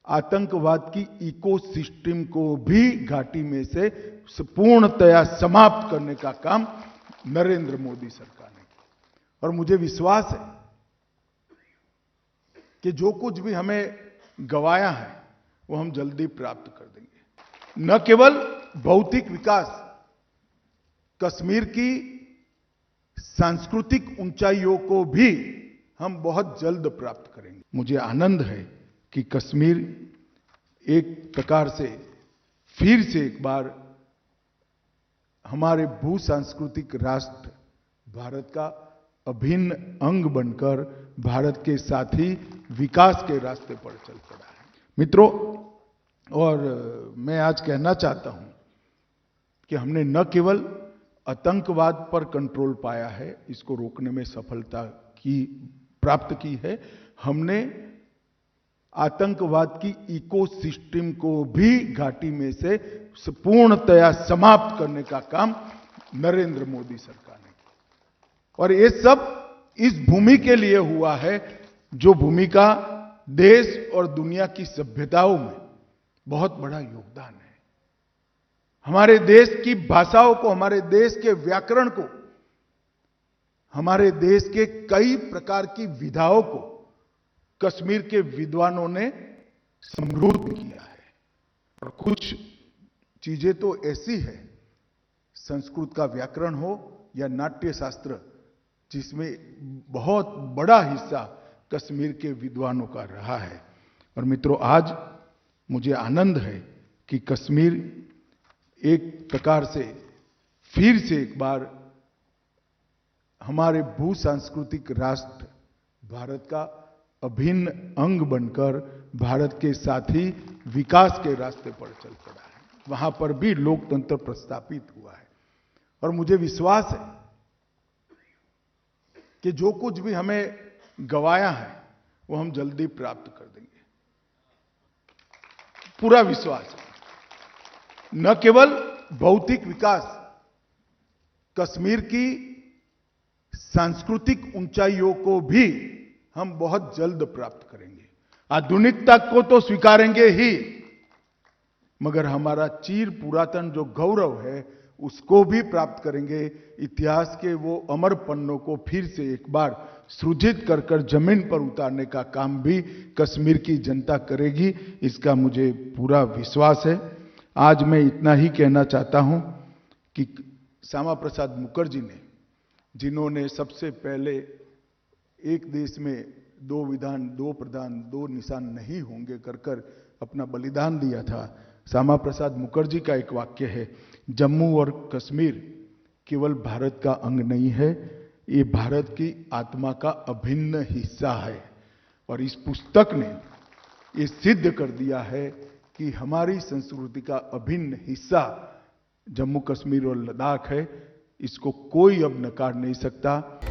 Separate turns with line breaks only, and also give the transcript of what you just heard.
आतंकवाद की इकोसिस्टम को भी घाटी में से पूर्णतया समाप्त करने का काम नरेंद्र मोदी सरकार ने किया। और मुझे विश्वास है कि जो कुछ भी हमें गंवाया है वो हम जल्दी प्राप्त कर देंगे। न केवल भौतिक विकास, कश्मीर की सांस्कृतिक ऊंचाइयों को भी हम बहुत जल्द प्राप्त करेंगे। मुझे आनंद है कि कश्मीर एक प्रकार से फिर से एक बार हमारे भू सांस्कृतिक राष्ट्र भारत का अभिन्न अंग बनकर भारत के साथ ही विकास के रास्ते पर चल पड़ा है। मित्रों, और मैं आज कहना चाहता हूं कि हमने न केवल आतंकवाद पर कंट्रोल पाया है, इसको रोकने में सफलता प्राप्त की है, हमने आतंकवाद की इकोसिस्टम को भी घाटी में से पूर्णतया समाप्त करने का काम नरेंद्र मोदी सरकार ने किया। और ये सब इस भूमि के लिए हुआ है, जो भूमि का देश और दुनिया की सभ्यताओं में बहुत बड़ा योगदान है। हमारे देश की भाषाओं को, हमारे देश के व्याकरण को, हमारे देश के कई प्रकार की विधाओं को कश्मीर के विद्वानों ने समृद्ध किया है। और कुछ चीजें तो ऐसी है, संस्कृत का व्याकरण हो या नाट्य शास्त्र, जिसमें बहुत बड़ा हिस्सा कश्मीर के विद्वानों का रहा है। और मित्रों, आज मुझे आनंद है कि कश्मीर एक प्रकार से फिर से एक बार हमारे भू सांस्कृतिक राष्ट्र भारत का अभिन्न अंग बनकर भारत के साथ ही विकास के रास्ते पर चल पड़ा है। वहां पर भी लोकतंत्र प्रस्थापित हुआ है। और मुझे विश्वास है कि जो कुछ भी हमें गंवाया है वो हम जल्दी प्राप्त कर देंगे। पूरा विश्वास है। न केवल भौतिक विकास, कश्मीर की सांस्कृतिक ऊंचाइयों को भी हम बहुत जल्द प्राप्त करेंगे। आधुनिकता को तो स्वीकारेंगे ही, मगर हमारा चीर पुरातन जो गौरव है उसको भी प्राप्त करेंगे। इतिहास के वो अमर पन्नों को फिर से एक बार सृजित कर जमीन पर उतारने का काम भी कश्मीर की जनता करेगी, इसका मुझे पूरा विश्वास है। आज मैं इतना ही कहना चाहता हूं कि श्यामा प्रसाद मुखर्जी ने, जिन्होंने सबसे पहले एक देश में दो विधान, दो प्रधान, दो निशान नहीं होंगे कर अपना बलिदान दिया था, श्यामा प्रसाद मुखर्जी का एक वाक्य है, जम्मू और कश्मीर केवल भारत का अंग नहीं है, ये भारत की आत्मा का अभिन्न हिस्सा है। और इस पुस्तक ने ये सिद्ध कर दिया है कि हमारी संस्कृति का अभिन्न हिस्सा जम्मू कश्मीर और लद्दाख है। इसको कोई अब नकार नहीं सकता।